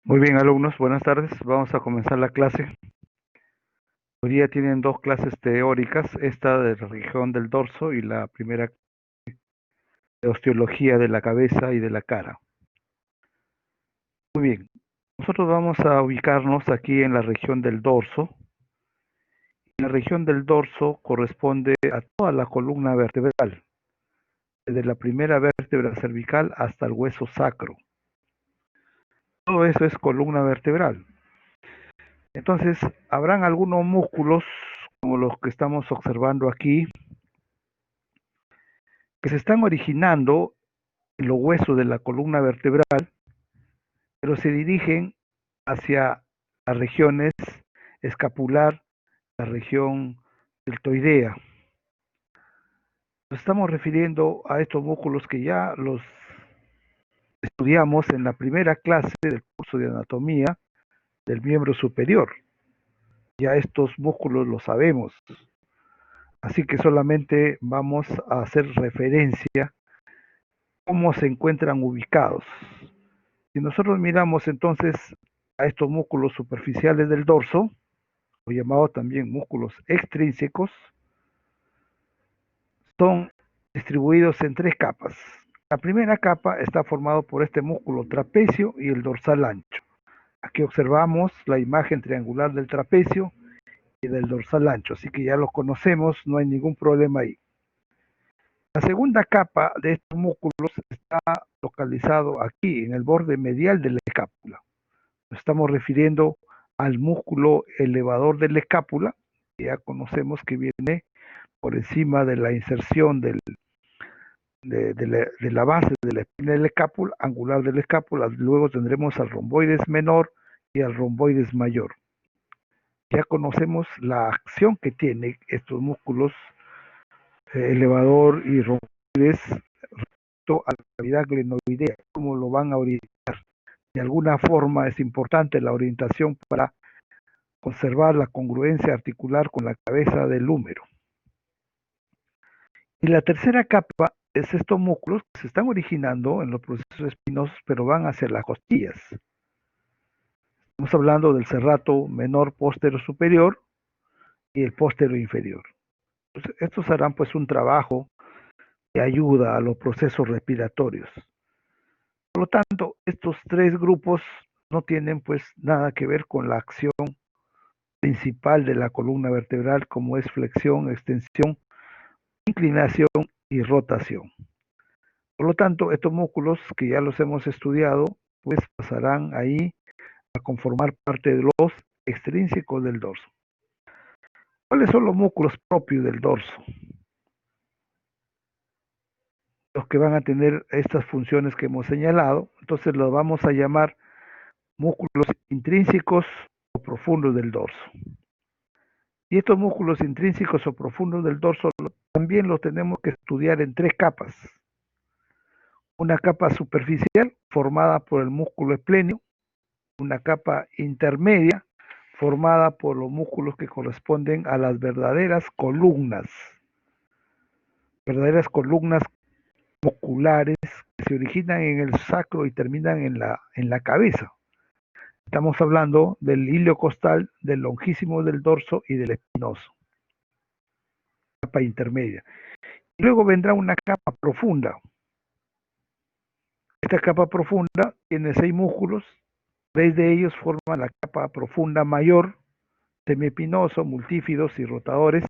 Muy bien, alumnos, buenas tardes. Vamos a comenzar la clase. Hoy día tienen dos clases teóricas, esta de la región del dorso y la primera de osteología de la cabeza y de la cara. Muy bien, nosotros vamos a ubicarnos aquí en la región del dorso. La región del dorso corresponde a toda la columna vertebral, desde la primera vértebra cervical hasta el hueso sacro. Todo eso es columna vertebral. Entonces, habrán algunos músculos, como los que estamos observando aquí, que se están originando en los huesos de la columna vertebral, pero se dirigen hacia las regiones escapular, la región deltoidea. Nos estamos refiriendo a estos músculos que ya los estudiamos en la primera clase del curso de anatomía del miembro superior. Ya estos músculos los sabemos, así que solamente vamos a hacer referencia a cómo se encuentran ubicados. Si nosotros miramos entonces a estos músculos superficiales del dorso, o llamados también músculos extrínsecos, son distribuidos en tres capas. La primera capa está formada por este músculo trapecio y el dorsal ancho. Aquí observamos la imagen triangular del trapecio y del dorsal ancho, así que ya los conocemos, no hay ningún problema ahí. La segunda capa de estos músculos está localizado aquí, en el borde medial de la escápula. Nos estamos refiriendo al músculo elevador de la escápula, que ya conocemos que viene por encima de la inserción de la base de la espina de la escápula, angular de la escápula. Luego tendremos al romboides menor y al romboides mayor. Ya conocemos la acción que tienen estos músculos elevador y romboides respecto a la cavidad glenoidea, cómo lo van a orientar. De alguna forma es importante la orientación para conservar la congruencia articular con la cabeza del húmero. Y la tercera capa es estos músculos que se están originando en los procesos espinosos, pero van hacia las costillas. Estamos hablando del serrato menor póstero superior y el póstero inferior. Entonces, estos harán pues un trabajo que ayuda a los procesos respiratorios. Por lo tanto, estos tres grupos no tienen pues nada que ver con la acción principal de la columna vertebral, como es flexión, extensión, inclinación y rotación. Por lo tanto, estos músculos que ya los hemos estudiado, pues pasarán ahí a conformar parte de los extrínsecos del dorso. ¿Cuáles son los músculos propios del dorso? Los que van a tener estas funciones que hemos señalado, entonces los vamos a llamar músculos intrínsecos o profundos del dorso. Y estos músculos intrínsecos o profundos del dorso también los tenemos que estudiar en tres capas. Una capa superficial formada por el músculo espléneo, una capa intermedia formada por los músculos que corresponden a las verdaderas columnas musculares que se originan en el sacro y terminan en la cabeza. Estamos hablando del hilio costal, del longísimo del dorso y del espinoso, capa intermedia. Y luego vendrá una capa profunda. Esta capa profunda tiene 6 músculos, 3 de ellos forman la capa profunda mayor, semiespinoso, multífidos y rotadores,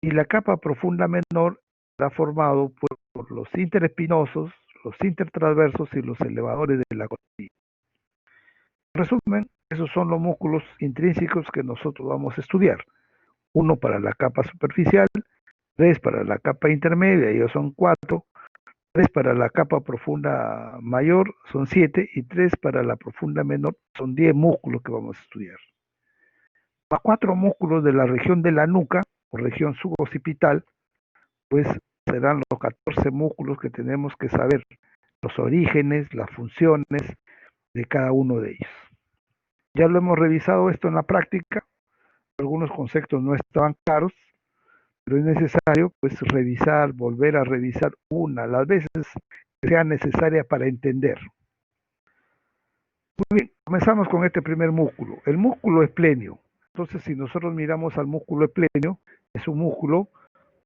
y la capa profunda menor está formado por los interespinosos, los intertransversos y los elevadores de la costilla. En resumen, esos son los músculos intrínsecos que nosotros vamos a estudiar. Uno para la capa superficial, 3 para la capa intermedia, ellos son 4, 3 para la capa profunda mayor, son 7, y 3 para la profunda menor, son 10 músculos que vamos a estudiar. Los 4 músculos de la región de la nuca, o región suboccipital, pues serán los 14 músculos que tenemos que saber, los orígenes, las funciones de cada uno de ellos. Ya lo hemos revisado esto en la práctica, algunos conceptos no estaban claros, pero es necesario pues revisar, volver a revisar una, las veces que sea necesaria para entender. Muy bien, comenzamos con este primer músculo, el músculo esplenio. Entonces, si nosotros miramos al músculo esplenio, es un músculo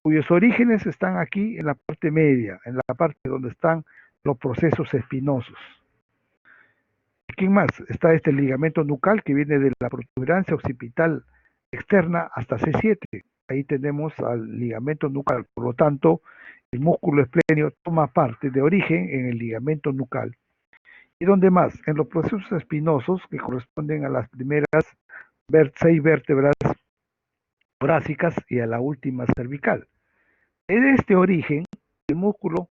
cuyos orígenes están aquí en la parte media, en la parte donde están los procesos espinosos. ¿Quién más? Está este ligamento nucal que viene de la protuberancia occipital externa hasta C7. Ahí tenemos al ligamento nucal. Por lo tanto, el músculo esplenio toma parte de origen en el ligamento nucal. ¿Y dónde más? En los procesos espinosos que corresponden a las primeras 6 vértebras torácicas y a la última cervical. En este origen, el músculo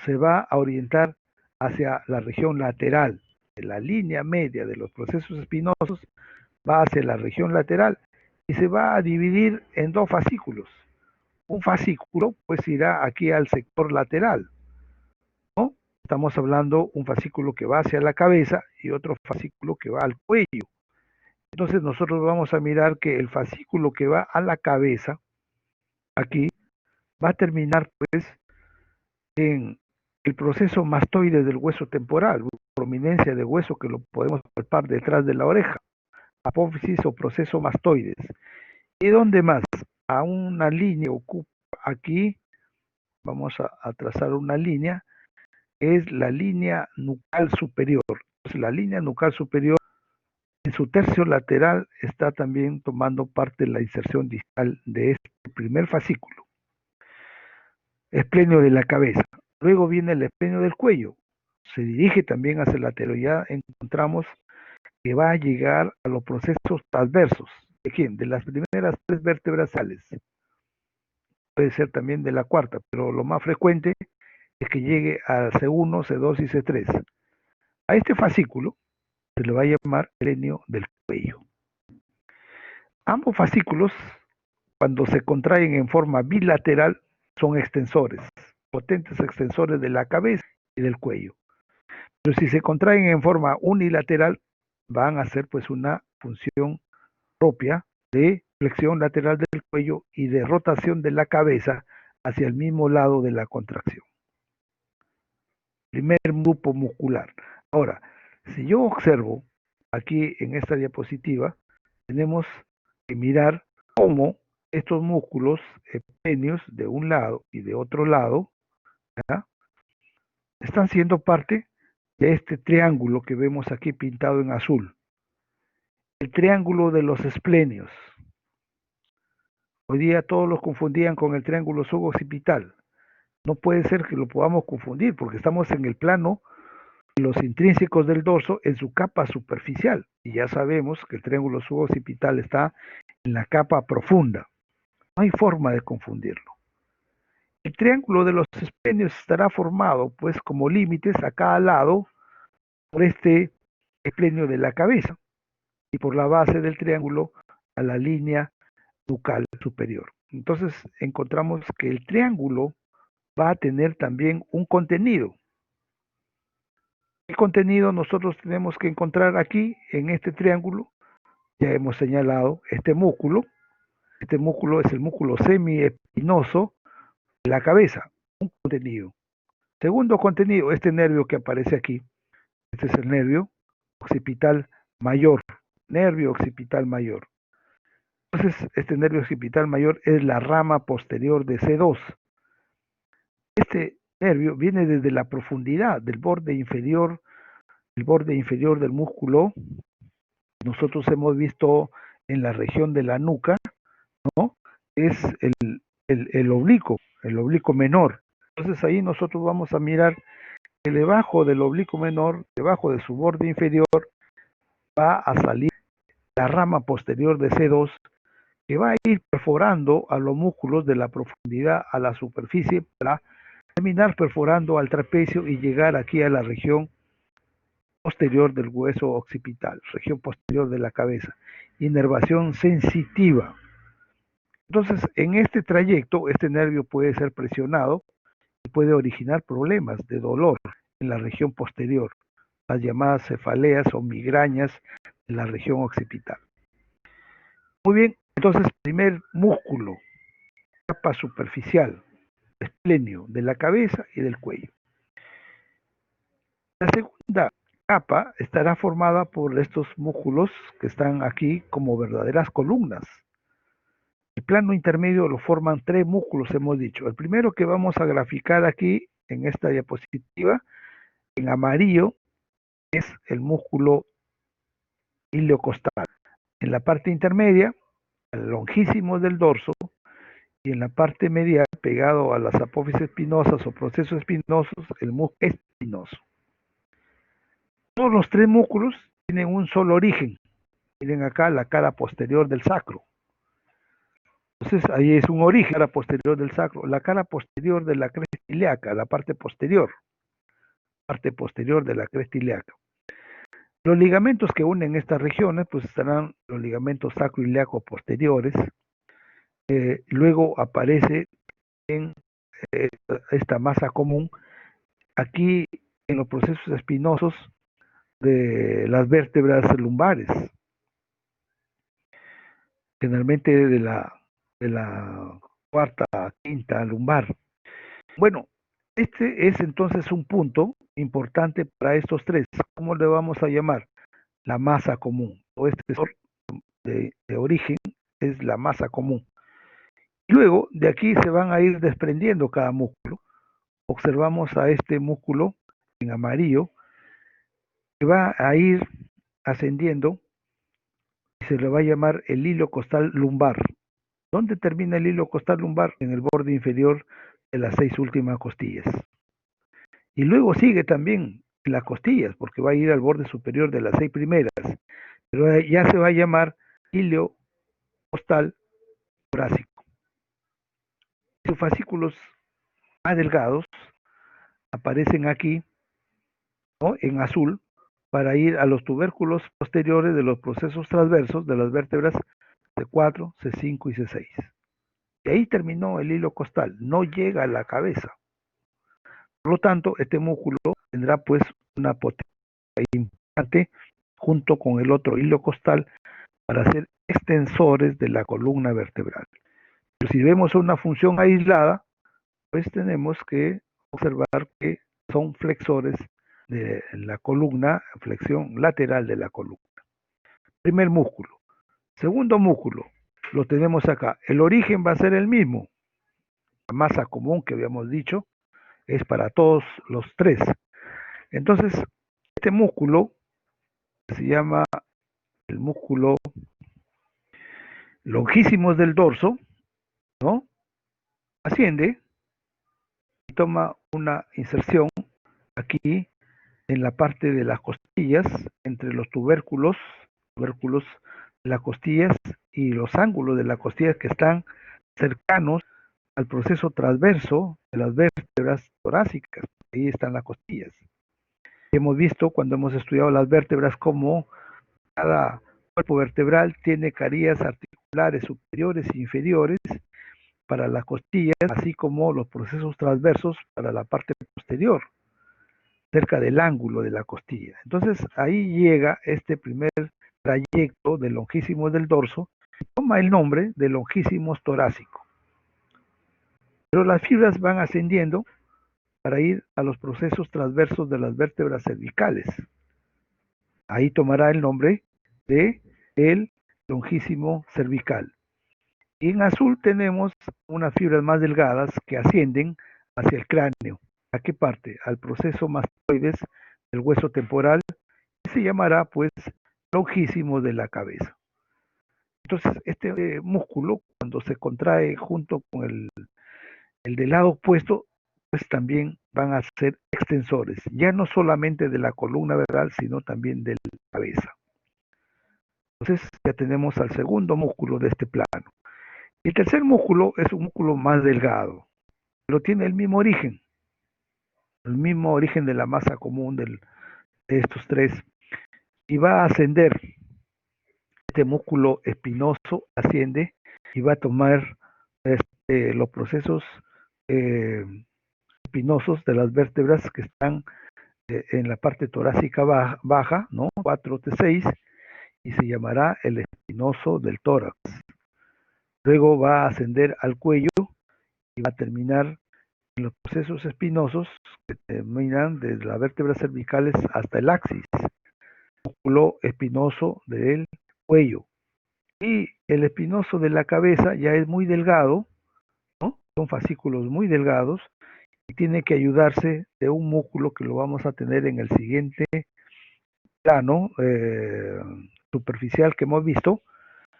se va a orientar hacia la región lateral. La línea media de los procesos espinosos va hacia la región lateral y se va a dividir en dos fascículos. Un fascículo pues irá aquí al sector lateral, ¿no? Estamos hablando un fascículo que va hacia la cabeza y otro fascículo que va al cuello. Entonces nosotros vamos a mirar que el fascículo que va a la cabeza, aquí, va a terminar pues en el proceso mastoide del hueso temporal, prominencia de hueso que lo podemos palpar detrás de la oreja, apófisis o proceso mastoides. ¿Y dónde más? A una línea ocupa aquí, vamos a trazar una línea, es la línea nucal superior. Entonces, la línea nucal superior en su tercio lateral está también tomando parte la inserción distal de este primer fascículo. Esplenio de la cabeza. Luego viene el esplenio del cuello. Se dirige también hacia el lateral. Ya encontramos que va a llegar a los procesos transversos. ¿De quién? De las primeras 3 vértebras sales. Puede ser también de la cuarta, pero lo más frecuente es que llegue a C1, C2 y C3. A este fascículo se le va a llamar esplenio del cuello. Ambos fascículos, cuando se contraen en forma bilateral, son extensores, potentes extensores de la cabeza y del cuello. Pero si se contraen en forma unilateral, van a hacer pues una función propia de flexión lateral del cuello y de rotación de la cabeza hacia el mismo lado de la contracción. Primer grupo muscular. Ahora, si yo observo aquí en esta diapositiva, tenemos que mirar cómo estos músculos espléneos de un lado y de otro lado, ¿ya?, están siendo parte de este triángulo que vemos aquí pintado en azul. El triángulo de los esplenios. Hoy día todos los confundían con el triángulo suboccipital. No puede ser que lo podamos confundir porque estamos en el plano de los intrínsecos del dorso en su capa superficial. Y ya sabemos que el triángulo suboccipital está en la capa profunda. No hay forma de confundirlo. El triángulo de los esplenios estará formado, pues, como límites a cada lado por este esplenio de la cabeza y por la base del triángulo a la línea nucal superior. Entonces encontramos que el triángulo va a tener también un contenido. El contenido nosotros tenemos que encontrar aquí en este triángulo. Ya hemos señalado este músculo. Este músculo es el músculo semiespinoso de la cabeza. Un contenido. Segundo contenido, este nervio que aparece aquí. Este es el nervio occipital mayor. Nervio occipital mayor. Entonces, este nervio occipital mayor es la rama posterior de C2. Este nervio viene desde la profundidad del borde inferior, el borde inferior del músculo. Nosotros hemos visto en la región de la nuca, ¿no? Es el oblicuo menor. Entonces ahí nosotros vamos a mirar que debajo del oblicuo menor, debajo de su borde inferior, va a salir la rama posterior de C2 que va a ir perforando a los músculos de la profundidad a la superficie para terminar perforando al trapecio y llegar aquí a la región posterior del hueso occipital, región posterior de la cabeza, inervación sensitiva. Entonces, en este trayecto, este nervio puede ser presionado y puede originar problemas de dolor en la región posterior, las llamadas cefaleas o migrañas en la región occipital. Muy bien, entonces, primer músculo, capa superficial, esplenio de la cabeza y del cuello. La segunda capa estará formada por estos músculos que están aquí como verdaderas columnas. El plano intermedio lo forman tres músculos, hemos dicho. El primero que vamos a graficar aquí en esta diapositiva, en amarillo, es el músculo iliocostal. En la parte intermedia, el longísimo del dorso, y en la parte medial, pegado a las apófisis espinosas o procesos espinosos, el músculo espinoso. Todos los tres músculos tienen un solo origen. Miren acá la cara posterior del sacro. Entonces ahí es un origen, la cara posterior del sacro, la cara posterior de la cresta ilíaca, la parte posterior de la cresta ilíaca. Los ligamentos que unen estas regiones, pues estarán los ligamentos sacroiliacos posteriores. Luego aparece en esta masa común, aquí en los procesos espinosos de las vértebras lumbares, generalmente de la cuarta, quinta lumbar. Bueno, este es entonces un punto importante para estos tres. ¿Cómo le vamos a llamar? La masa común. O este de origen es la masa común. Luego, de aquí se van a ir desprendiendo cada músculo. Observamos a este músculo en amarillo que va a ir ascendiendo y se le va a llamar el hilo costal lumbar. ¿Dónde termina el hilo costal lumbar? En el borde inferior de las 6 últimas costillas. Y luego sigue también en las costillas, porque va a ir al borde superior de las 6 primeras. Pero ya se va a llamar hilo costal torácico. Sus fascículos más delgados aparecen aquí, ¿no?, en azul, para ir a los tubérculos posteriores de los procesos transversos de las vértebras C4, C5 y C6. Y ahí terminó el hilo costal, no llega a la cabeza. Por lo tanto, este músculo tendrá pues una potencia importante junto con el otro hilo costal para ser extensores de la columna vertebral. Pero si vemos una función aislada, pues tenemos que observar que son flexores de la columna, flexión lateral de la columna. Primer músculo. Segundo músculo, lo tenemos acá. El origen va a ser el mismo. La masa común que habíamos dicho es para todos los tres. Entonces, este músculo se llama el músculo longísimos del dorso, ¿no? Asciende y toma una inserción aquí en la parte de las costillas, entre los tubérculos de las costillas y los ángulos de las costillas que están cercanos al proceso transverso de las vértebras torácicas. Ahí están las costillas. Hemos visto cuando hemos estudiado las vértebras cómo cada cuerpo vertebral tiene carillas articulares superiores e inferiores para las costillas, así como los procesos transversos para la parte posterior, cerca del ángulo de la costilla. Entonces ahí llega este primer trayecto de longísimos del dorso y toma el nombre de longísimos torácico. Pero las fibras van ascendiendo para ir a los procesos transversos de las vértebras cervicales. Ahí tomará el nombre de el longísimo cervical. Y en azul tenemos unas fibras más delgadas que ascienden hacia el cráneo. ¿A qué parte? Al proceso mastoides del hueso temporal, que se llamará pues longísimo de la cabeza. Entonces, este músculo, cuando se contrae junto con el del lado opuesto, pues también van a ser extensores, ya no solamente de la columna vertebral, sino también de la cabeza. Entonces, ya tenemos al segundo músculo de este plano. El tercer músculo es un músculo más delgado, pero tiene el mismo origen de la masa común de estos tres, y va a ascender. Este músculo espinoso asciende y va a tomar los procesos espinosos de las vértebras que están en la parte torácica baja, ¿no? 4T6, y se llamará el espinoso del tórax. Luego va a ascender al cuello y va a terminar en los procesos espinosos que terminan desde las vértebras cervicales hasta el axis, músculo espinoso del cuello. Y el espinoso de la cabeza ya es muy delgado, ¿no? Son fascículos muy delgados y tiene que ayudarse de un músculo que lo vamos a tener en el siguiente plano superficial que hemos visto,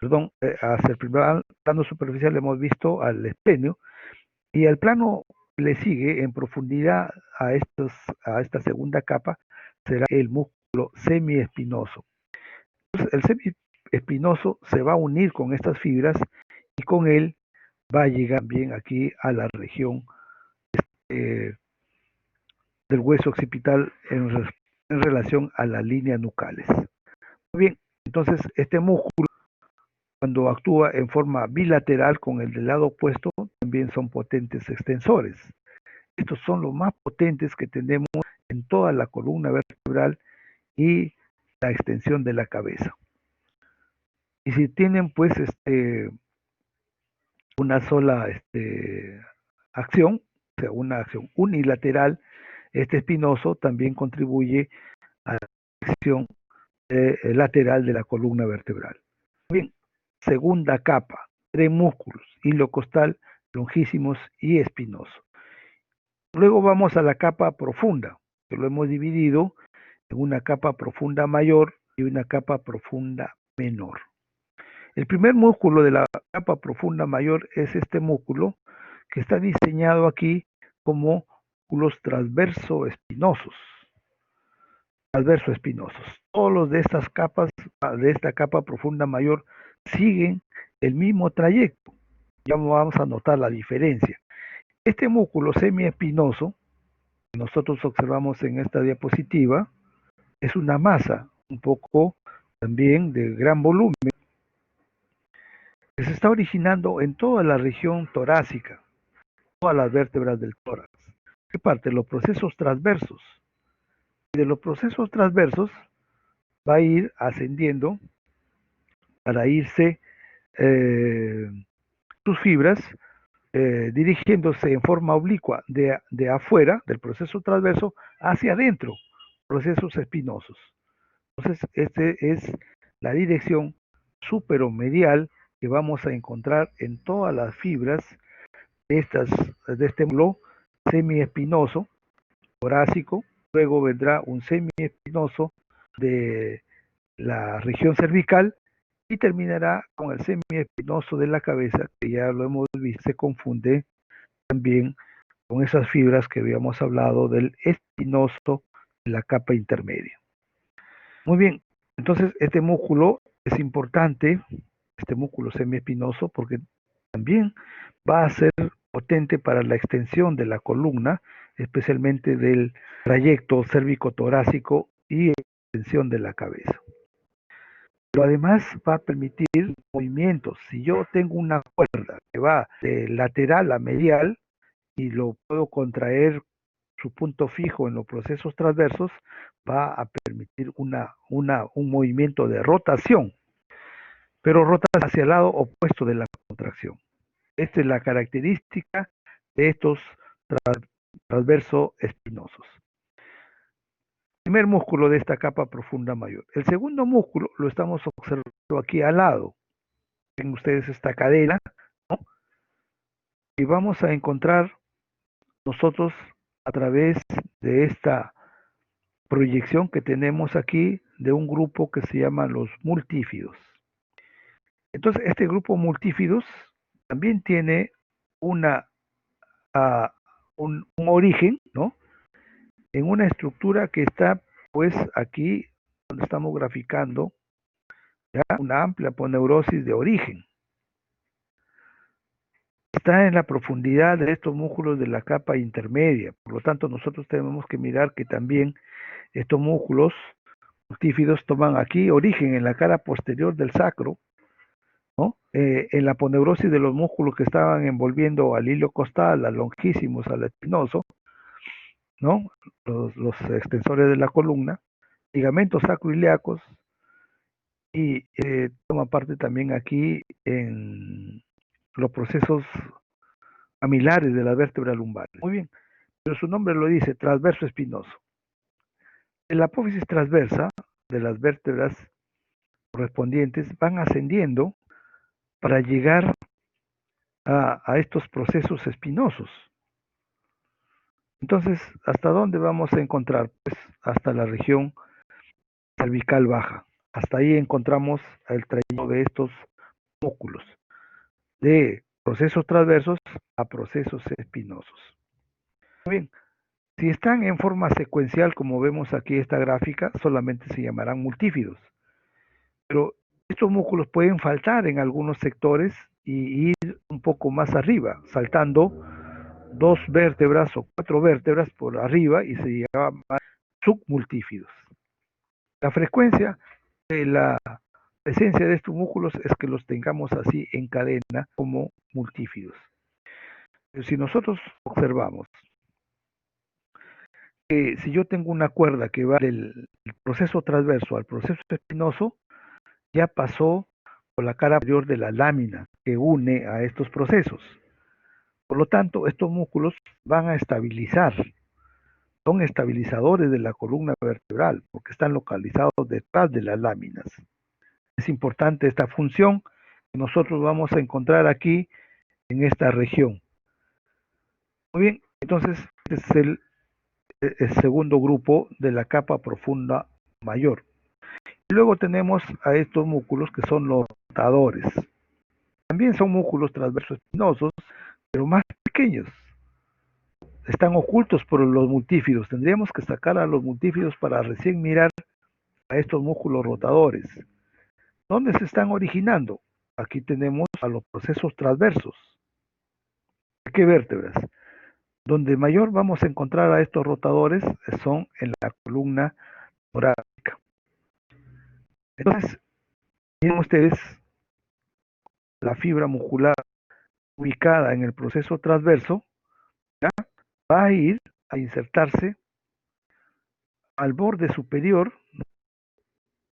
perdón, hacia el primer plano superficial hemos visto al esplenio y al plano le sigue en profundidad a esta segunda capa será el músculo semiespinoso. Entonces, el semiespinoso se va a unir con estas fibras y con él va a llegar bien aquí a la región eh, del hueso occipital en relación a las líneas nucales. Muy bien, entonces este músculo cuando actúa en forma bilateral con el del lado opuesto también son potentes extensores. Estos son los más potentes que tenemos en toda la columna vertebral y la extensión de la cabeza. Y si tienen pues una sola acción, o sea, una acción unilateral, este espinoso también contribuye a la acción lateral de la columna vertebral. Bien, segunda capa, tres músculos, hilo costal, longísimos y espinoso. Luego vamos a la capa profunda, que lo hemos dividido en una capa profunda mayor y una capa profunda menor. El primer músculo de la capa profunda mayor es este músculo que está diseñado aquí como músculos transverso espinosos. Transverso espinosos. Todos los de estas capas, de esta capa profunda mayor, siguen el mismo trayecto. Ya vamos a notar la diferencia. Este músculo semiespinoso que nosotros observamos en esta diapositiva es una masa un poco también de gran volumen que se está originando en toda la región torácica, todas las vértebras del tórax. ¿Qué parte? Los procesos transversos. Y de los procesos transversos va a ir ascendiendo para irse sus fibras dirigiéndose en forma oblicua de afuera del proceso transverso hacia adentro, procesos espinosos. Entonces, esta es la dirección superomedial que vamos a encontrar en todas las fibras de este músculo semiespinoso, torácico, luego vendrá un semiespinoso de la región cervical y terminará con el semiespinoso de la cabeza, que ya lo hemos visto, se confunde también con esas fibras que habíamos hablado del espinoso de la capa intermedia. Muy bien, entonces este músculo es importante, este músculo semiespinoso, porque también va a ser potente para la extensión de la columna, especialmente del trayecto cérvico-torácico y extensión de la cabeza. Pero además va a permitir movimientos. Si yo tengo una cuerda que va de lateral a medial y lo puedo contraer su punto fijo en los procesos transversos, va a permitir un movimiento de rotación, pero rota hacia el lado opuesto de la contracción. Esta es la característica de estos transverso espinosos. Primer músculo de esta capa profunda mayor. El segundo músculo lo estamos observando aquí al lado. Ven ustedes esta cadena, ¿no? Y vamos a encontrar nosotros a través de esta proyección que tenemos aquí de un grupo que se llama los multífidos. Entonces, este grupo multífidos también tiene una, un origen, ¿no? En una estructura que está, pues, aquí donde estamos graficando, ¿ya? Una amplia aponeurosis de origen. Está en la profundidad de estos músculos de la capa intermedia. Por lo tanto, nosotros tenemos que mirar que también estos músculos multífidos toman aquí origen en la cara posterior del sacro, ¿no? En la aponeurosis de los músculos que estaban envolviendo al hilo costal, al longísimos, al espinoso, ¿no? Los extensores de la columna, ligamentos sacroiliacos y toma parte también aquí en los procesos mamilares de las vértebras lumbares. Muy bien, pero su nombre lo dice, transverso espinoso. La apófisis transversa de las vértebras correspondientes van ascendiendo para llegar a estos procesos espinosos. Entonces, ¿hasta dónde vamos a encontrar? Pues hasta la región cervical baja. Hasta ahí encontramos el trayecto de estos músculos, de procesos transversos a procesos espinosos. Muy bien, si están en forma secuencial, como vemos aquí esta gráfica, solamente se llamarán multífidos. Pero estos músculos pueden faltar en algunos sectores y ir un poco más arriba, saltando 2 vértebras o 4 vértebras por arriba y se llaman submultífidos. La frecuencia de la presencia de estos músculos es que los tengamos así en cadena como multífidos. Pero si nosotros observamos que si yo tengo una cuerda que va del proceso transverso al proceso espinoso, ya pasó por la cara superior de la lámina que une a estos procesos. Por lo tanto, estos músculos van a estabilizar, son estabilizadores de la columna vertebral porque están localizados detrás de las láminas. Es importante esta función que nosotros vamos a encontrar aquí en esta región. Muy bien, entonces este es el segundo grupo de la capa profunda mayor. Y luego tenemos a estos músculos que son los rotadores. También son músculos transversos espinosos, pero más pequeños. Están ocultos por los multífidos. Tendríamos que sacar a los multífidos para recién mirar a estos músculos rotadores. ¿Dónde se están originando? Aquí tenemos a los procesos transversos. ¿Qué vértebras? Donde mayor vamos a encontrar a estos rotadores son en la columna torácica. Entonces, miren ustedes, la fibra muscular ubicada en el proceso transverso, ¿ya?, va a ir a insertarse al borde superior,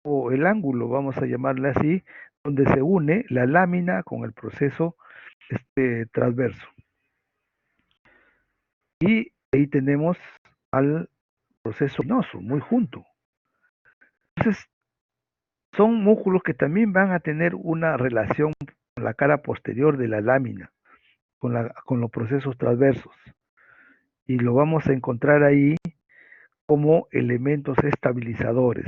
o el ángulo, vamos a llamarle así, donde se une la lámina con el proceso transverso. Y ahí tenemos al proceso espinoso, muy junto. Entonces, son músculos que también van a tener una relación con la cara posterior de la lámina, con los procesos transversos. Y lo vamos a encontrar ahí como elementos estabilizadores.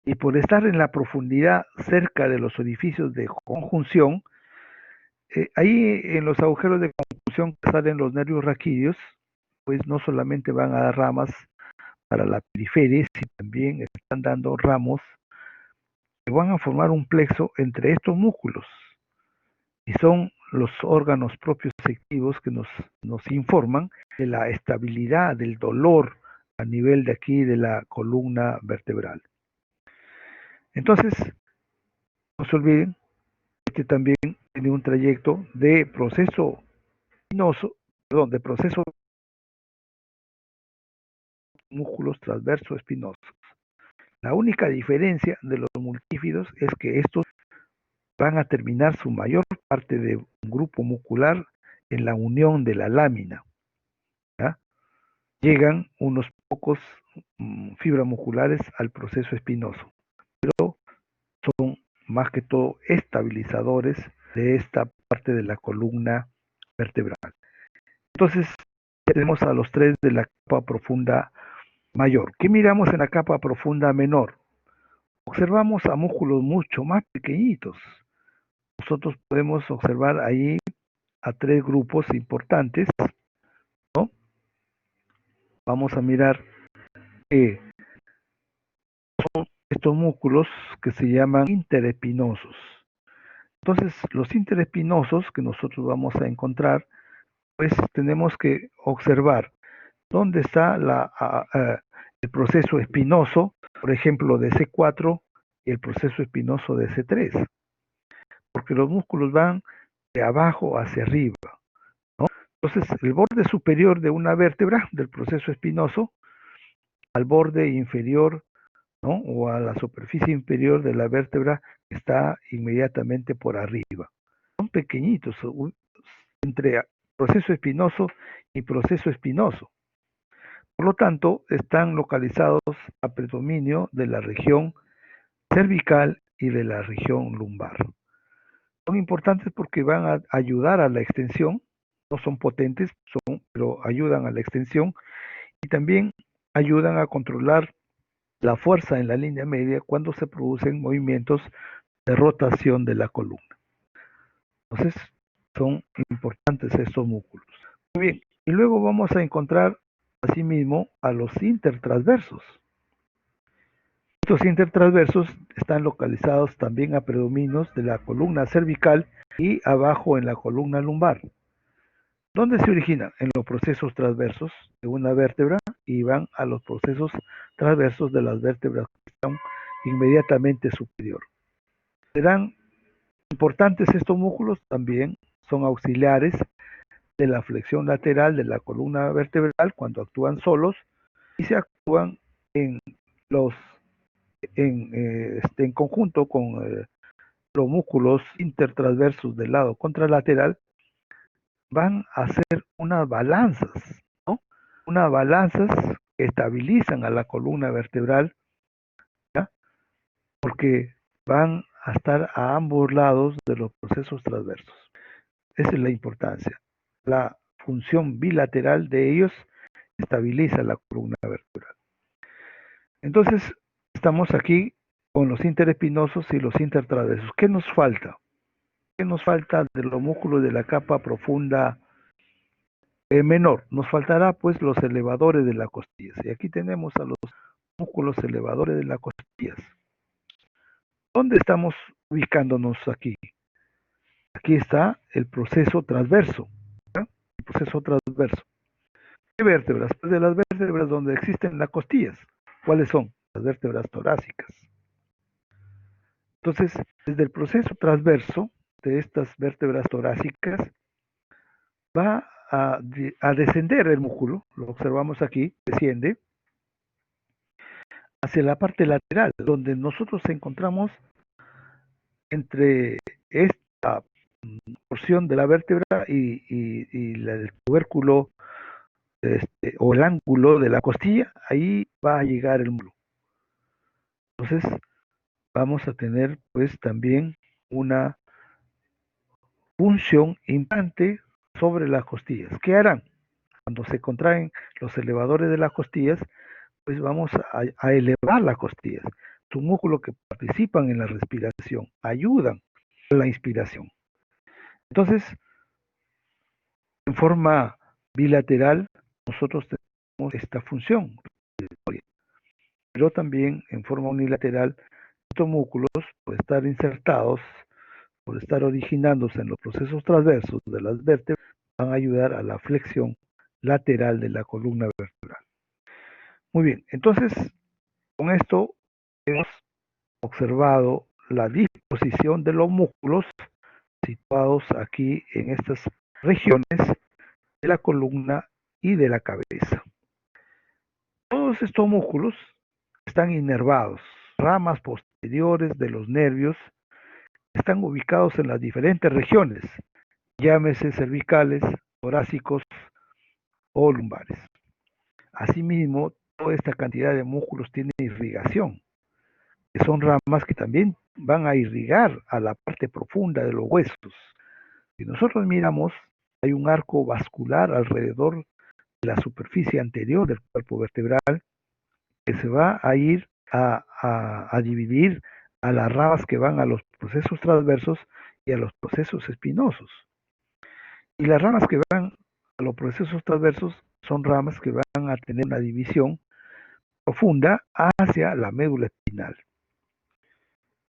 Y por estar en la profundidad cerca de los orificios de conjunción, ahí en los agujeros de conjunción que salen los nervios raquídeos, pues no solamente van a dar ramas para la periferia, sino también están dando ramos que van a formar un plexo entre estos músculos. Y son los órganos propioceptivos que nos informan de la estabilidad del dolor a nivel de aquí de la columna vertebral. Entonces, no se olviden, este también tiene un trayecto de proceso espinoso, perdón, de proceso músculos transverso espinosos. La única diferencia de los multífidos es que estos van a terminar su mayor parte de un grupo muscular en la unión de la lámina, ¿ya? Llegan unos pocos fibras musculares al proceso espinoso, pero son más que todo estabilizadores de esta parte de la columna vertebral. Entonces, tenemos a los tres de la capa profunda mayor. ¿Qué miramos en la capa profunda menor? Observamos a músculos mucho más pequeñitos. Nosotros podemos observar ahí a tres grupos importantes, ¿no? Vamos a mirar que son estos músculos que se llaman interespinosos. Entonces, los interespinosos que nosotros vamos a encontrar, pues tenemos que observar dónde está el proceso espinoso, por ejemplo, de C4 y el proceso espinoso de C3, porque los músculos van de abajo hacia arriba, ¿no? Entonces, el borde superior de una vértebra del proceso espinoso al borde inferior, ¿no?, o a la superficie inferior de la vértebra está inmediatamente por arriba. Son pequeñitos, entre proceso espinoso y proceso espinoso. Por lo tanto, están localizados a predominio de la región cervical y de la región lumbar. Son importantes porque van a ayudar a la extensión, no son potentes, pero ayudan a la extensión y también ayudan a controlar la fuerza en la línea media cuando se producen movimientos de rotación de la columna. Entonces, son importantes estos músculos. Muy bien, y luego vamos a encontrar asimismo a los intertransversos. Estos intertransversos están localizados también a predominios de la columna cervical y abajo en la columna lumbar. ¿Dónde se originan? En los procesos transversos de una vértebra y van a los procesos transversos de las vértebras que están inmediatamente superior. Serán importantes estos músculos, también son auxiliares de la flexión lateral de la columna vertebral cuando actúan solos y se actúan en los en conjunto con los músculos intertransversos del lado contralateral, van a ser unas balanzas, ¿no? Unas balanzas que estabilizan a la columna vertebral, ¿ya? Porque van a estar a ambos lados de los procesos transversos. Esa es la importancia. La función bilateral de ellos estabiliza la columna vertebral. Entonces, estamos aquí con los interespinosos y los intertransversos. ¿Qué nos falta? ¿Qué nos falta de los músculos de la capa profunda menor? Nos faltará pues los elevadores de las costillas. Y aquí tenemos a los músculos elevadores de las costillas. ¿Dónde estamos ubicándonos aquí? Aquí está el proceso transverso. ¿Ya? El proceso transverso. ¿Qué vértebras? Pues de las vértebras donde existen las costillas. ¿Cuáles son? Las vértebras torácicas. Entonces, desde el proceso transverso de estas vértebras torácicas va a descender el músculo, lo observamos aquí, desciende hacia la parte lateral, donde nosotros encontramos entre esta porción de la vértebra y el tubérculo o el ángulo de la costilla, ahí va a llegar el músculo. Entonces, vamos a tener pues también una función importante sobre las costillas. ¿Qué harán? Cuando se contraen los elevadores de las costillas, pues vamos a elevar las costillas. Tus músculos que participan en la respiración ayudan a la inspiración. Entonces, en forma bilateral, nosotros tenemos esta función, pero también en forma unilateral, estos músculos, por estar insertados, por estar originándose en los procesos transversos de las vértebras, van a ayudar a la flexión lateral de la columna vertebral. Muy bien, entonces con esto hemos observado la disposición de los músculos situados aquí en estas regiones de la columna y de la cabeza. Todos estos músculos están inervados, ramas posteriores de los nervios están ubicados en las diferentes regiones, llámese cervicales, torácicos o lumbares. Asimismo, toda esta cantidad de músculos tiene irrigación, que son ramas que también van a irrigar a la parte profunda de los huesos. Si nosotros miramos, hay un arco vascular alrededor de la superficie anterior del cuerpo vertebral que se va a ir a dividir a las ramas que van a los procesos transversos y a los procesos espinosos. Y las ramas que van a los procesos transversos son ramas que van a tener una división profunda hacia la médula espinal.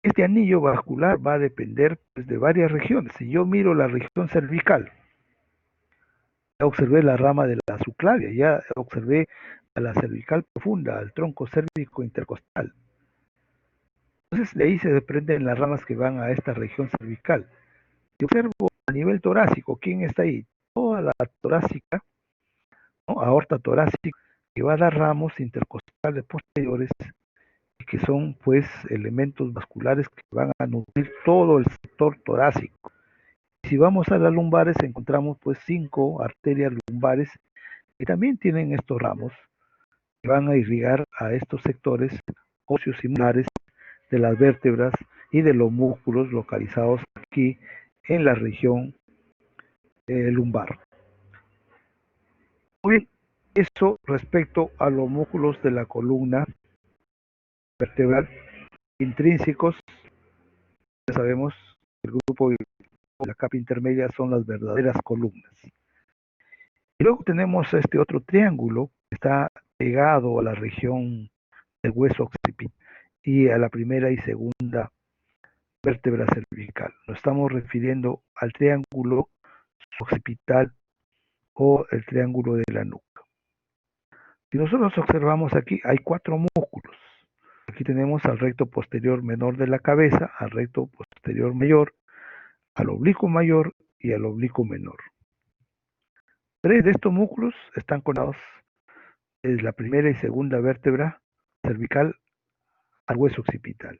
Este anillo vascular va a depender pues, de varias regiones. Si yo miro la región cervical, ya observé la rama de la subclavia, ya observé a la cervical profunda, al tronco cérvico intercostal. Entonces de ahí se desprenden las ramas que van a esta región cervical. Si observo a nivel torácico, ¿quién está ahí? Toda la torácica, ¿no? Aorta torácica, que va a dar ramos intercostales posteriores que son pues elementos vasculares que van a nutrir todo el sector torácico Si vamos a las lumbares encontramos pues 5 arterias lumbares que también tienen estos ramos que van a irrigar a estos sectores óseos y musculares de las vértebras y de los músculos localizados aquí en la región lumbar. Muy bien, eso respecto a los músculos de la columna vertebral intrínsecos. Ya sabemos que el grupo de la capa intermedia son las verdaderas columnas. Y luego tenemos este otro triángulo que está pegado a la región del hueso occipital y a la primera y segunda vértebra cervical. Nos estamos refiriendo al triángulo occipital o el triángulo de la nuca. Si nosotros observamos aquí, hay 4 músculos. Aquí tenemos al recto posterior menor de la cabeza, al recto posterior mayor, al oblicuo mayor y al oblicuo menor. 3 de estos músculos están conectados desde la primera y segunda vértebra cervical al hueso occipital.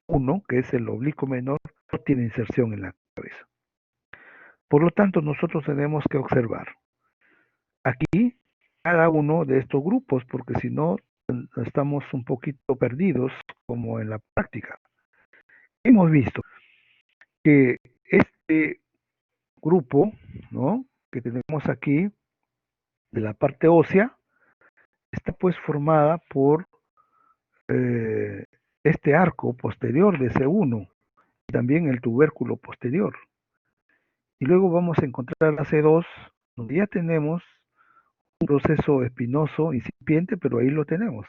Uno, que es el oblicuo menor, no tiene inserción en la cabeza. Por lo tanto, nosotros tenemos que observar aquí cada uno de estos grupos, porque si no, estamos un poquito perdidos, como en la práctica. Hemos visto que este grupo, ¿no?, que tenemos aquí, de la parte ósea, está pues formada por este arco posterior de C1 y también el tubérculo posterior. Y luego vamos a encontrar la C2, donde ya tenemos un proceso espinoso incipiente, pero ahí lo tenemos.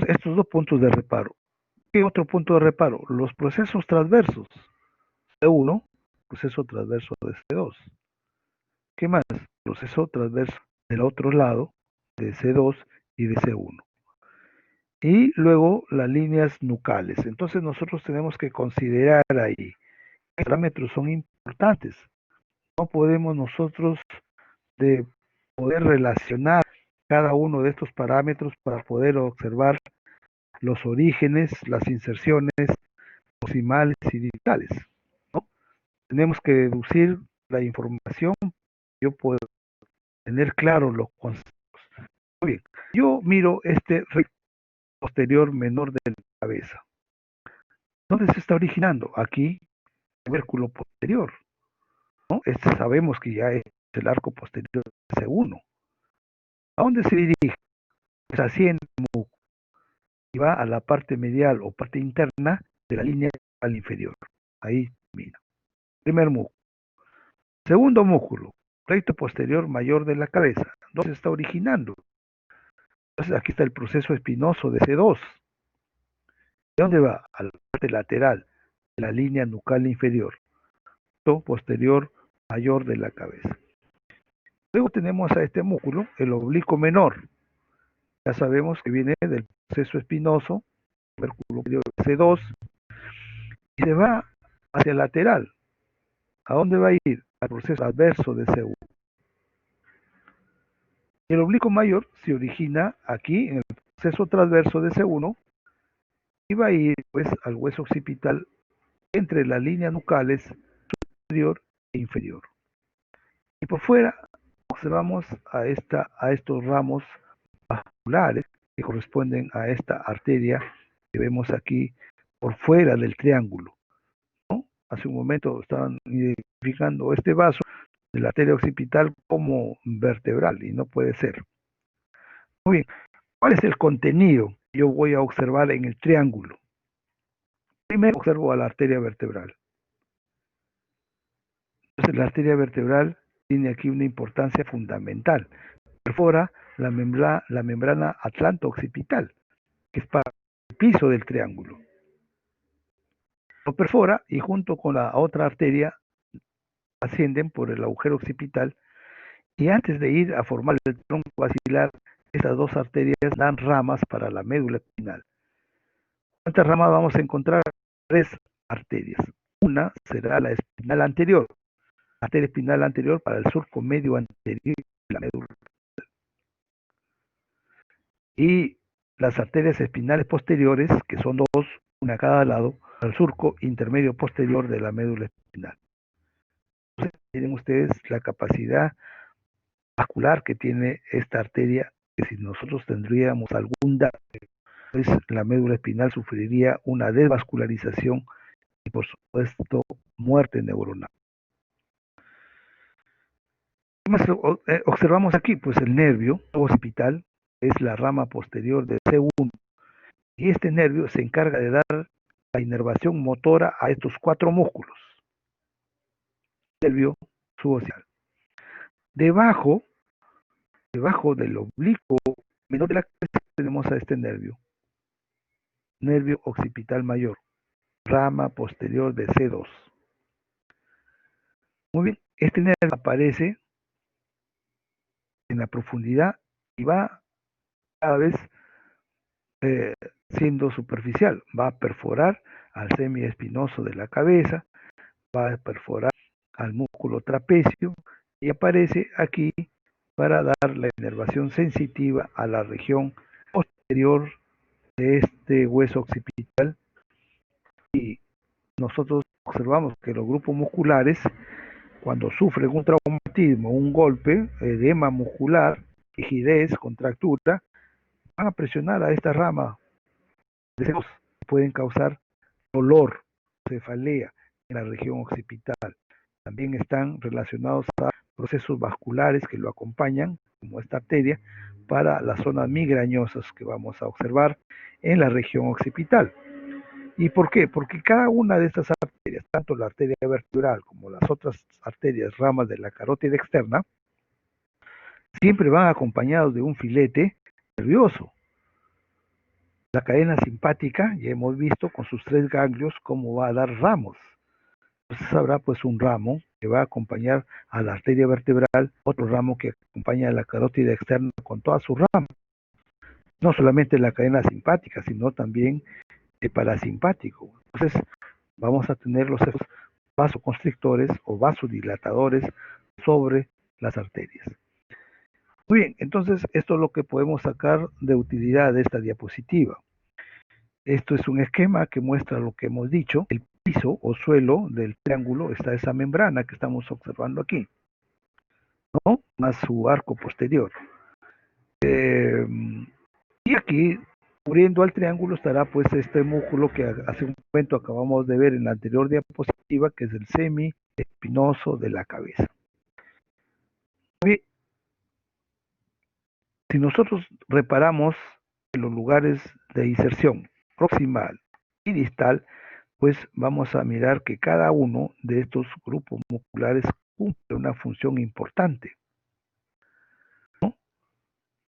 Estos 2 puntos de reparo. ¿Qué otro punto de reparo? Los procesos transversos. C1, proceso transverso de C2. ¿Qué más? Proceso transverso del otro lado de C2 y de C1. Y luego las líneas nucales. Entonces nosotros tenemos que considerar ahí. Los parámetros son importantes. No podemos nosotros de poder relacionar cada uno de estos parámetros para poder observar los orígenes, las inserciones proximales y distales, ¿no? Tenemos que deducir la información, yo puedo tener claro los conceptos. Muy bien, yo miro este recto posterior menor de la cabeza. ¿Dónde se está originando? Aquí, el tubérculo posterior, ¿no? Este sabemos que ya es el arco posterior de C1. ¿A dónde se dirige? Pues asciende y va a la parte medial o parte interna de la línea al inferior. Ahí mira. Primer músculo. Segundo músculo, recto posterior mayor de la cabeza. ¿Dónde se está originando? Entonces aquí está el proceso espinoso de C2. ¿De dónde va? A la parte lateral de la línea nucal inferior, recto posterior mayor de la cabeza. Luego tenemos a este músculo, el oblicuo menor. Ya sabemos que viene del proceso espinoso, tubérculo superior C2, y se va hacia el lateral. ¿A dónde va a ir? Al proceso adverso de C1. El oblicuo mayor se origina aquí en el proceso transverso de C1 y va a ir pues al hueso occipital entre las líneas nucales superior e inferior. Y por fuera observamos a estos ramos vasculares que corresponden a esta arteria que vemos aquí por fuera del triángulo, ¿no? Hace un momento estaban identificando este vaso de la arteria occipital como vertebral y no puede ser. Muy bien, ¿cuál es el contenido que yo voy a observar en el triángulo? Primero observo a la arteria vertebral. Entonces la arteria vertebral tiene aquí una importancia fundamental. Perfora la membrana atlanto-occipital, que es para el piso del triángulo. Lo perfora y junto con la otra arteria ascienden por el agujero occipital y antes de ir a formar el tronco basilar, estas 2 arterias dan ramas para la médula espinal. ¿Cuántas ramas vamos a encontrar? 3 arterias. Una será la espinal anterior, arteria espinal anterior para el surco medio anterior de la médula. Y las arterias espinales posteriores, que son 2, una a cada lado, al surco intermedio posterior de la médula espinal. Tienen ustedes la capacidad vascular que tiene esta arteria, que si nosotros tendríamos algún daño, pues la médula espinal sufriría una desvascularización y por supuesto muerte neuronal. ¿Qué más observamos aquí? Pues el nervio occipital es la rama posterior del C1 y este nervio se encarga de dar la inervación motora a estos 4 músculos. Nervio suboccipital. Debajo del oblicuo menor de la cabeza tenemos a este nervio occipital mayor, rama posterior de C2. Muy bien, este nervio aparece en la profundidad y va cada vez siendo superficial, va a perforar al semiespinoso de la cabeza, va a perforar al músculo trapecio y aparece aquí para dar la inervación sensitiva a la región posterior de este hueso occipital. Y nosotros observamos que los grupos musculares, cuando sufren un traumatismo, un golpe, edema muscular, rigidez, contractura, van a presionar a esta rama de senos, pueden causar dolor, cefalea en la región occipital. También están relacionados a procesos vasculares que lo acompañan, como esta arteria, para las zonas migrañosas que vamos a observar en la región occipital. ¿Y por qué? Porque cada una de estas arterias, tanto la arteria vertebral como las otras arterias, ramas de la carótida externa, siempre van acompañados de un filete nervioso. La cadena simpática, ya hemos visto con sus 3 ganglios cómo va a dar ramos. Entonces habrá pues un ramo que va a acompañar a la arteria vertebral, otro ramo que acompaña a la carótida externa con toda su rama. No solamente la cadena simpática, sino también el parasimpático. Entonces vamos a tener los vasoconstrictores o vasodilatadores sobre las arterias. Muy bien, entonces esto es lo que podemos sacar de utilidad de esta diapositiva. Esto es un esquema que muestra lo que hemos dicho. El piso o suelo del triángulo está esa membrana que estamos observando aquí, ¿no? Más su arco posterior. Y aquí, cubriendo al triángulo, estará pues este músculo que hace un momento acabamos de ver en la anterior diapositiva, que es el semiespinoso de la cabeza. Bien, si nosotros reparamos en los lugares de inserción proximal y distal, pues vamos a mirar que cada uno de estos grupos musculares cumple una función importante, ¿no?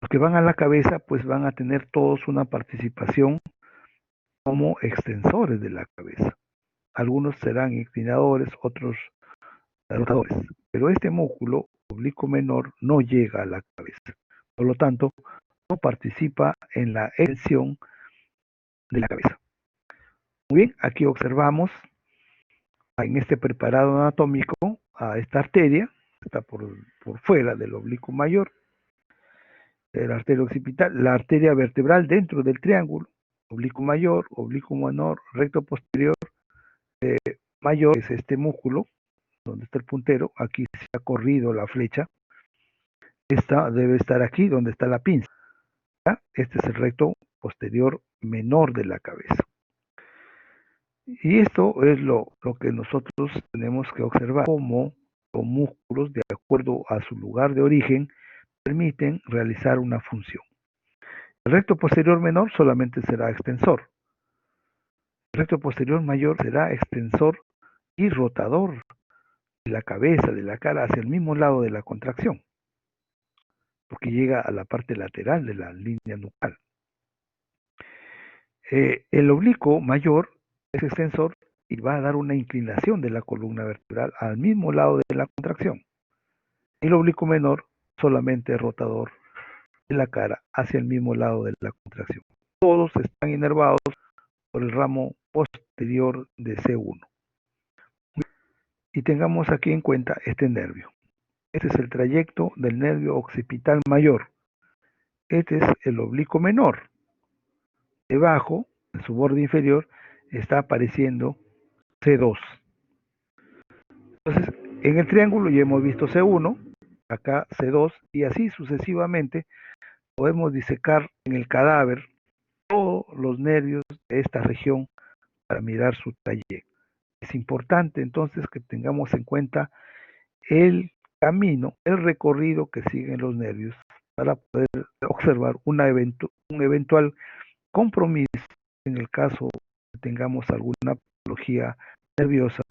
Los que van a la cabeza, pues van a tener todos una participación como extensores de la cabeza. Algunos serán inclinadores, otros rotadores, pero este músculo oblicuo menor no llega a la cabeza. Por lo tanto, no participa en la extensión de la cabeza. Muy bien, aquí observamos en este preparado anatómico a esta arteria, está por fuera del oblicuo mayor, de la arteria occipital, la arteria vertebral dentro del triángulo, oblicuo mayor, oblicuo menor, recto posterior, mayor es este músculo, donde está el puntero, aquí se ha corrido la flecha, esta debe estar aquí, donde está la pinza. ¿Ya? Este es el recto posterior menor de la cabeza. Y esto es lo que nosotros tenemos que observar, cómo los músculos, de acuerdo a su lugar de origen, permiten realizar una función. El recto posterior menor solamente será extensor. El recto posterior mayor será extensor y rotador de la cabeza, de la cara, hacia el mismo lado de la contracción, porque llega a la parte lateral de la línea nucal. El oblicuo mayor es extensor y va a dar una inclinación de la columna vertebral al mismo lado de la contracción. El oblicuo menor solamente rotador de la cara hacia el mismo lado de la contracción. Todos están inervados por el ramo posterior de C1. Y tengamos aquí en cuenta este nervio. Este es el trayecto del nervio occipital mayor. Este es el oblicuo menor. Debajo, en su borde inferior, está apareciendo C2. Entonces, En el triángulo ya hemos visto C1, acá C2, y así sucesivamente podemos disecar en el cadáver todos los nervios de esta región para mirar su trayecto. Es importante entonces que tengamos en cuenta el camino, el recorrido que siguen los nervios para poder observar un eventual compromiso en el caso que tengamos alguna patología nerviosa,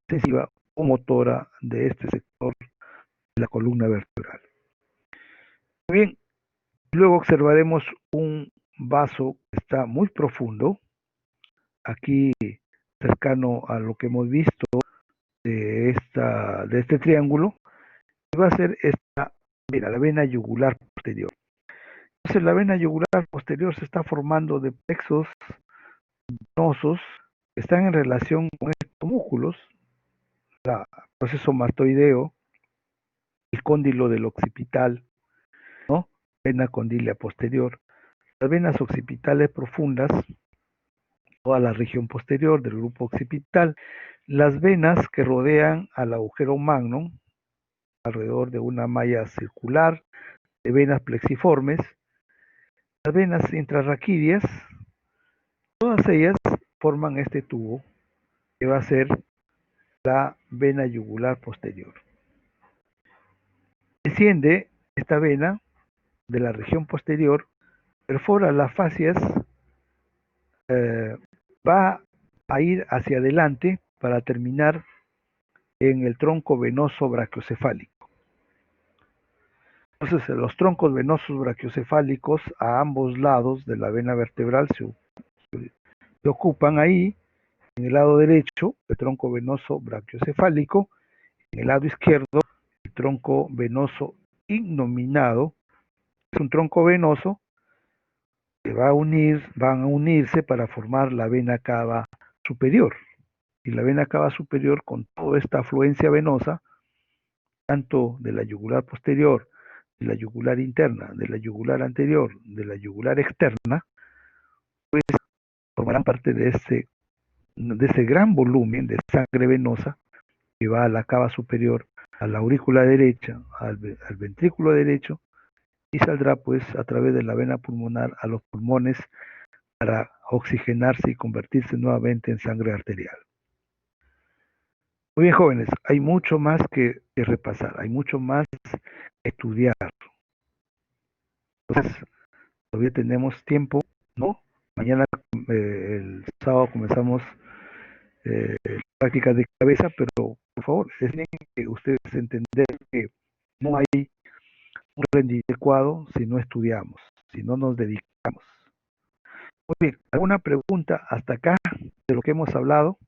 sensitiva o motora de este sector de la columna vertebral. Bien, luego observaremos un vaso que está muy profundo, aquí cercano a lo que hemos visto de este triángulo, y va a ser esta, mira, la vena yugular posterior. Entonces la vena yugular posterior se está formando de plexos venosos que están en relación con estos músculos, el proceso mastoideo, el cóndilo del occipital, ¿no? Vena condílea posterior, las venas occipitales profundas, toda la región posterior del grupo occipital, las venas que rodean al agujero magno, alrededor de una malla circular de venas plexiformes, las venas intrarraquídeas, todas ellas forman este tubo que va a ser la vena yugular posterior. Desciende esta vena de la región posterior, perfora las fascias, va a ir hacia adelante para terminar en el tronco venoso brachiocefálico. Entonces, los troncos venosos brachiocefálicos a ambos lados de la vena vertebral se ocupan ahí, en el lado derecho, el tronco venoso brachiocefálico, en el lado izquierdo, el tronco venoso innominado. Es un tronco venoso que van a unirse para formar la vena cava superior. Y la vena cava superior, con toda esta afluencia venosa, tanto de la yugular posterior, de la yugular interna, de la yugular anterior, de la yugular externa, pues formarán parte de ese gran volumen de sangre venosa que va a la cava superior, a la aurícula derecha, al ventrículo derecho, y saldrá pues a través de la vena pulmonar a los pulmones para oxigenarse y convertirse nuevamente en sangre arterial. Muy bien, jóvenes, hay mucho más que repasar, hay mucho más que estudiar. Entonces, todavía tenemos tiempo, ¿no? Mañana, el sábado, comenzamos prácticas de cabeza, pero por favor, tienen que ustedes entender que no hay un rendimiento adecuado si no estudiamos, si no nos dedicamos. Muy bien, ¿alguna pregunta hasta acá de lo que hemos hablado?